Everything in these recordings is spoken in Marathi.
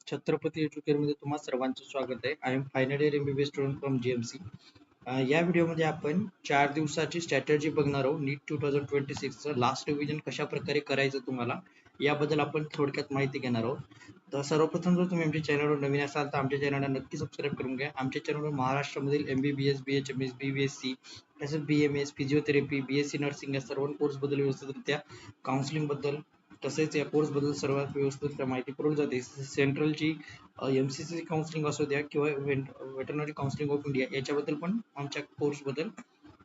छत्रपती एज्युकेअर मध्ये तुम्हा सर्वांचं स्वागत आहे. I am final year MBBS student from GMC. या व्हिडिओमध्ये आपण 4 दिवसाची स्ट्रॅटेजी बघणार आहोत. नीट 2026 लास्ट रिव्हिजन कशा प्रकारे करायचं तुम्हाला याबद्दल आपण थोडक्यात माहिती घेणार आहोत. तर सर्वप्रथम जर तुम्ही आमच्या चॅनलवर नवीन असाल तर आमच्या चॅनलला नक्की सबस्क्राईब करून घ्या. आमच्या चॅनलवर महाराष्ट्रामधील MBBS, BHMS, BBSc तसेच BMS, फिजिओथेरपी, BSc नर्सिंग या सर्व कोर्सबद्दल व्यवस्थितरित्या काउन्सिलिंग बद्दल तसेच या कोर्स बद्दल सर्वात व्यवस्थित माहिती पुरवली जाते. सेंट्रलची MCC काउन्सिलिंग असू द्या किंवा वेटरनरी काउन्सिलिंग ऑफ इंडिया याच्याबद्दल पण आमच्या कोर्स बद्दल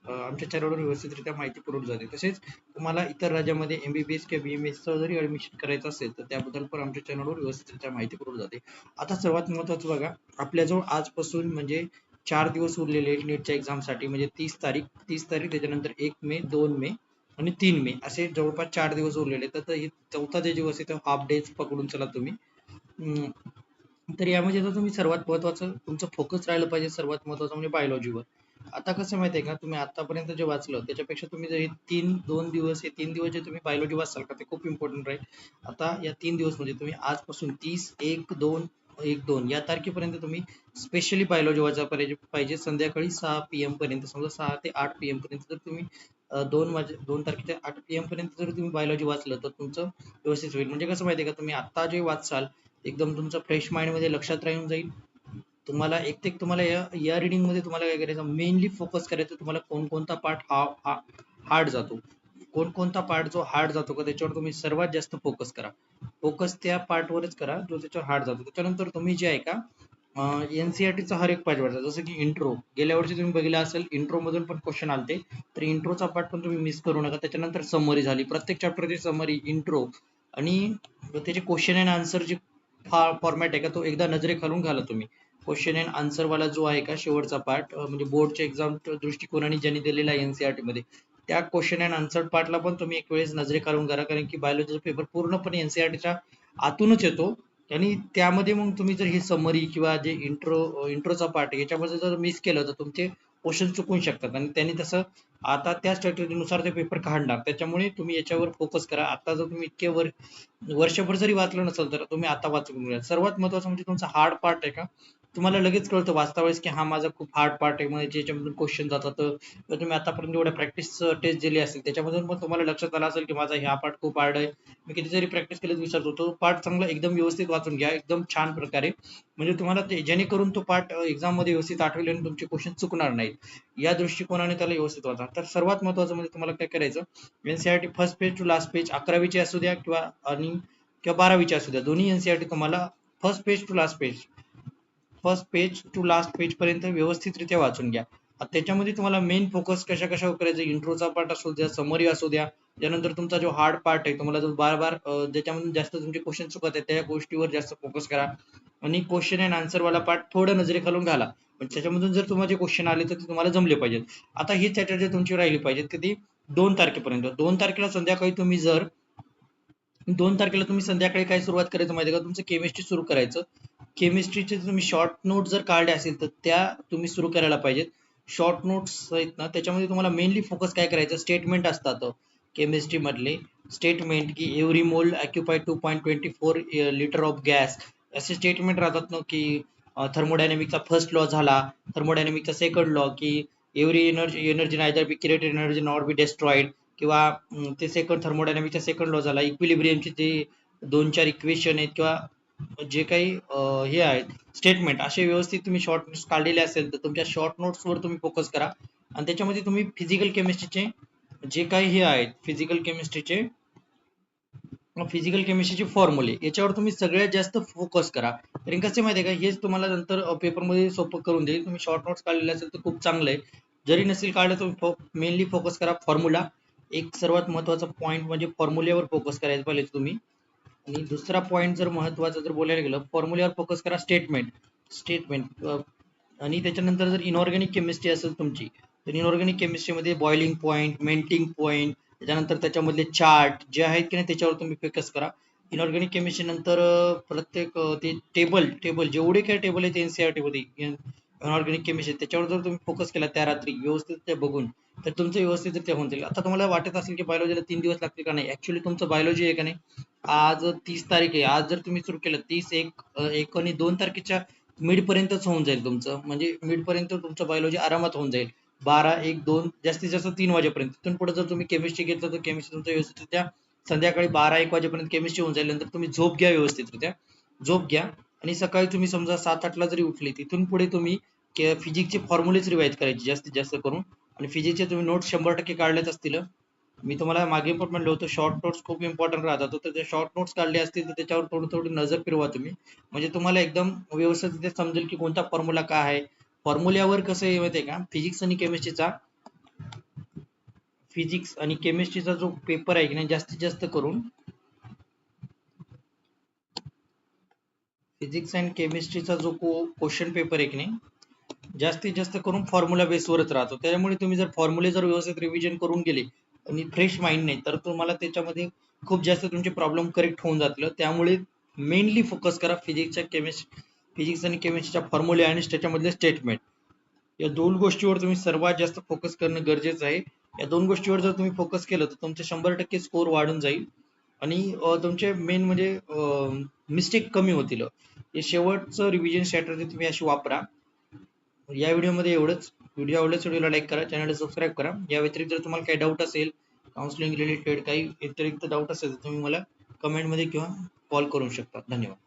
आमच्या चॅनलवर व्यवस्थितरित्या माहिती पुरवली जाते. तसेच तुम्हाला इतर राज्यामध्ये MBBS किंवा BMS जरी ऍडमिशन करायचं असेल तर त्याबद्दल पण आमच्या चॅनलवर व्यवस्थितरित्या माहिती पुरवली जाते. आता सर्वात महत्त्वाचं बघा, आपल्याजवळ आजपासून म्हणजे 4 दिवस उरलेले नीटच्या एक्झामसाठी, म्हणजे 30 तारीख त्याच्यानंतर 1 मे, 2 मे आणि 3 मे असे जवळपास 4 दिवस उरलेले. तर हे चौथा जे दिवस आहे तो हाफ डे पकडून चला तुम्ही. तर यामध्ये जर तुम्ही सर्वात महत्वाचं तुमचं फोकस राहिलं पाहिजे, सर्वात महत्वाचं म्हणजे बायोलॉजीवर. आता कसं माहितीये का, तुम्ही आतापर्यंत जे वाचलं त्याच्यापेक्षा तुम्ही जर हे 2 दिवस हे 3 दिवस जे तुम्ही बायोलॉजी वाचाल का ते खूप इम्पॉर्टंट राहील. आता या 3 दिवस म्हणजे तुम्ही आजपासून 30/1/2/1/2 या तारखेपर्यंत तुम्ही स्पेशली बायोलॉजी वाचायला पाहिजे. संध्याकाळी 6 PM पर्यंत, समजा 6 ते 8 PM पर्यंत जर तुम्ही 2 तारखेच्या 8 PM पर्यंत जर तुम्ही बायोलॉजी वाचलं तर तुमचं व्यवस्थित होईल. म्हणजे कसं माहितीये का, तुम्ही आता जे वाचाल एकदम तुमचं फ्रेश माइंड मध्ये लक्षात राहून जाईल. तुम्हाला तुम्हाला या रिडिंग मध्ये तुम्हाला काय करायचं, मेनली फोकस करायचं तुम्हाला कोणकोणता पार्ट हार्ड जातो, कोणकोणता पार्ट जो हार्ड जातो का त्याच्यावर तुम्ही सर्वात जास्त फोकस करा. फोकस त्या पार्टवरच करा जो त्याच्यावर हार्ड जातो. त्याच्यानंतर तुम्ही जे आहे का NCERTचा हर एक पार्ट वाचा. जसं की इंट्रो, गेल्या वर्षी तुम्ही बघितलं असेल इंट्रो मधून पण क्वेश्चन आलते, तर इंट्रोचा पार्ट पण तुम्ही मिस करू नका. त्याच्यानंतर समरी झाली, प्रत्येक चॅप्टरची समरी, इंट्रो आणि त्याचे क्वेश्चन अँड आन्सर जे फॉर्मॅट आहे का तो एकदा नजरेखालून घाला तुम्ही. क्वेश्चन अँड आन्सर वाला जो आहे का शेवटचा पार्ट, म्हणजे बोर्डच्या एक्झाम दृष्टिकोनाने ज्यांनी दिलेला आहे NCERT मध्ये, त्या क्वेश्चन अँड आन्सर पार्टला पण तुम्ही एक वेळेस नजरेखालून घाला. कारण की बायोलॉजीचा पेपर पूर्णपणे NCERTच्या आतूनच येतो आणि त्यामध्ये मग तुम्ही जर ही समरी किंवा जे इंट्रोचा पार्ट याच्यामध्ये जर मिस केलं तर तुमचे क्वेश्चन चुकून शकतात आणि त्यांनी तसं आता त्या स्ट्रॅटेजीनुसार ते पेपर काढणार. त्याच्यामुळे तुम्ही याच्यावर फोकस करा. आता जर तुम्ही इतके वर्षभर जरी वाचलं नसेल तर तुम्ही आता वाचून घ्या. सर्वात महत्वाचं म्हणजे तुमचा हार्ड पार्ट आहे का, तुम्हाला लगेच कळतं वाचता वेळेस की हा माझा खूप हार्ड पार्ट आहे, म्हणजे ज्याच्यामधून क्वेश्चन जातात. तर तुम्ही आतापर्यंत जेवढ्या प्रॅक्टिस टेस्ट दिली असेल त्याच्यामधून पण तुम्हाला लक्षात आलं असेल की माझा हा पार्ट खूप हार्ड आहे, मी किती जरी प्रॅक्टिस केलं विसरतो. तो पार्ट चांगला एकदम व्यवस्थित वाचून घ्या, एकदम छान प्रकारे, म्हणजे तुम्हाला जेणेकरून तो पार्ट एक्झाम मध्ये व्यवस्थित आठवेल आणि तुमचे क्वेश्चन चुकणार नाहीत. या दृष्टिकोनाने त्याला व्यवस्थित वाचा. तर सर्वात महत्वाचं म्हणजे तुम्हाला काय करायचं, NCERT first page to last page, 11वीची असू द्या किंवा 12वीची असू द्या, दोन्ही NCERT तुम्हाला first page to last page पर्यंत व्यवस्थितरित्या वाचून घ्या. त्याच्यामध्ये तुम्हाला मेन फोकस कशा कशावर करायचं, इंट्रोचा पार्ट असू द्या, समरी असू द्या, त्यानंतर तुमचा जो हार्ड पार्ट आहे तुम्हाला जो बार बार ज्याच्यामध्ये जास्त तुमचे क्वेश्चन चुकत आहेत त्या गोष्टीवर जास्त फोकस करा. आणि क्वेश्चन अँड आन्सर वाला पार्ट थोडं नजरेखालून घाला, म्हणजे त्याच्यामधून जर तुम्हाला जे क्वेश्चन आले तर ते तुम्हाला जमले पाहिजेत. आता ही स्ट्रॅटेजी तुमची राहिली पाहिजेत कधी, 2 तारखेपर्यंत. 2 तारखेला संध्याकाळी तुम्ही जर 2 तारखेला तुम्ही संध्याकाळी काय सुरुवात करायचं माहिती का, तुमचं केमिस्ट्री सुरू करायचं. केमिस्ट्रीचे तुम्ही शॉर्ट नोट जर काढले असेल तर त्या तुम्ही सुरू करायला पाहिजेत. शॉर्ट नोट्स आहेत ना त्याच्यामध्ये तुम्हाला मेनली फोकस काय करायचं, स्टेटमेंट असतात केमिस्ट्री मधले स्टेटमेंट, की एव्हरी मोल ऑक्युपाय 2.24 लिटर ऑफ गॅस, असे स्टेटमेंट राहतात ना. की थर्मोडायनेमिकचा फर्स्ट लॉ झाला, थर्मोडायनेमिकचा सेकंड लॉ, की every energy neither be created energy not be डेस्ट्रॉइड, किंवा ते सेकंड थर्मोडायनेमिकचा सेकंड लॉ झाला, इक्विलिब्रियमचे जे 2-4 इक्वेशन आहेत किंवा जे काही हे आहेत स्टेटमेंट, असे व्यवस्थित तुम्ही शॉर्ट नोट्स काढलेले असेल तर तुमच्या शॉर्ट नोट्स वर तुम्ही फोकस करा. आणि त्याच्यामध्ये तुम्ही फिजिकल केमिस्ट्रीचे जे काही हे आहेत, फिजिकल केमिस्ट्रीचे फॉर्म्युले याच्यावर तुम्ही सगळ्यात जास्त फोकस करा. कारण कसं माहिती आहे का, हेच तुम्हाला नंतर पेपरमध्ये सोपं करून देईल. तुम्ही शॉर्ट नोट्स काढलेले असेल तर खूप चांगलं आहे, जरी नसेल काढलं तर मेनली फोकस करा फॉर्म्युला. एक सर्वात महत्वाचा पॉईंट म्हणजे फॉर्म्युल्यावर फोकस करायचं पहिले तुम्ही. आणि दुसरा पॉईंट जर महत्वाचा जर बोलायला गेलं, फॉर्म्युल्यावर फोकस करा, स्टेटमेंट. आणि त्याच्यानंतर जर इनऑर्गॅनिक केमिस्ट्री असेल तुमची तर इनऑर्गॅनिक केमिस्ट्रीमध्ये बॉइलिंग पॉईंट, मेल्टिंग पॉईंट, त्याच्यानंतर त्याच्यामधले चार्ट जे आहेत की नाही त्याच्यावर तुम्ही फोकस करा. इनऑर्गॅनिक केमिस्ट्री नंतर प्रत्येक ते टेबल जेवढे काही टेबल आहेत NCERT मध्ये, ऑर्गॅनिक केमिस्ट्री त्याच्यावर जर तुम्ही फोकस केला त्या रात्री व्यवस्थित ते बघून, तर तुमचं व्यवस्थित होऊन जाईल. आता तुम्हाला वाटत असेल की बायोलॉजीला 3 दिवस लागतील का? नाही, ऍक्च्युली तुमचं बायोलॉजी आहे का नाही, आज 30 तारीख आहे, आज जर तुम्ही सुरू केलं 30, 1 आणि 2 तारखेच्या मिड पर्यंतच होऊन जाईल तुमचं, म्हणजे मिड पर्यंत तुमचं बायोलॉजी आरामात होऊन जाईल. 12, 1, 2 जास्तीत जास्त 3 वाजेपर्यंत. तिथून पुढे जर तुम्ही केमिस्ट्री घेतलं तर केमिस्ट्री तुमचं व्यवस्थितरित्या संध्याकाळी 12, 1 वाजेपर्यंत केमिस्ट्री होऊन जाईल. नंतर तुम्ही झोप घ्या व्यवस्थितरित्या, झोप घ्या आणि सकाळी तुम्ही समजा 7, 8 ला जरी उठले, तिथून पुढे तुम्ही फिजिक्सचे फॉर्म्युलेच रिवाइज करायचे जास्तीत जास्त करून. आणि फिजिक्सचे तुम्ही नोट्स 100% काढलेच असतील. मी तुम्हाला मागे पण म्हणलं होतं शॉर्ट नोट्स खूप इम्पॉर्टंट राहतात, तर ते शॉर्ट नोट्स काढले असतील तर त्याच्यावर थोडी थोडी नजर फिरवा तुम्ही, म्हणजे तुम्हाला एकदम व्यवस्थित ते समजेल की कोणता फॉर्म्युला काय आहे. फॉर्म्युल्यावर कसं आहे माहिती आहे का, फिजिक्स आणि केमिस्ट्रीचा जो पेपर आहे की नाही, जास्तीत जास्त करून फिजिक्स अँड केमिस्ट्रीचा जो क्वेश्चन पेपर आहे की नाही, जास्तीत जास्त करून फॉर्म्युला बेसवरच राहतो. त्यामुळे तुम्ही जर फॉर्म्युले जर व्यवस्थित रिव्हिजन करून गेले आणि फ्रेश माइंड नाही, तर तुम्हाला त्याच्यामध्ये खूप जास्त तुमचे प्रॉब्लेम करेक्ट होऊन जातील. त्यामुळे मेनली फोकस करा फिजिक्स आणि केमिस्ट्रीच्या फॉर्म्युले आणि त्याच्यामधले स्टेटमेंट, या 2 गोष्टीवर तुम्ही सर्वात जास्त फोकस करणं गरजेचं आहे. या 2 गोष्टीवर जर तुम्ही फोकस केलं तर तुमचे 100% स्कोर वाढून जाईल आणि तुमचे मेन म्हणजे मिस्टेक कमी होतील. हे शेवटचं रिव्हिजन स्ट्रॅटेजी तुम्ही अशी वापरा. या व्हिडिओमध्ये एवढंच. व्हिडिओ आवडल्यास व्हिडिओला लाईक करा, चॅनलला सबस्क्राईब करा. या व्यतिरिक्त जर तुम्हाला काही डाऊट असेल, काउन्सिलिंग रिलेटेड काही व्यतिरिक्त डाऊट असेल तर तुम्ही मला कमेंटमध्ये किंवा कॉल करू शकता. धन्यवाद.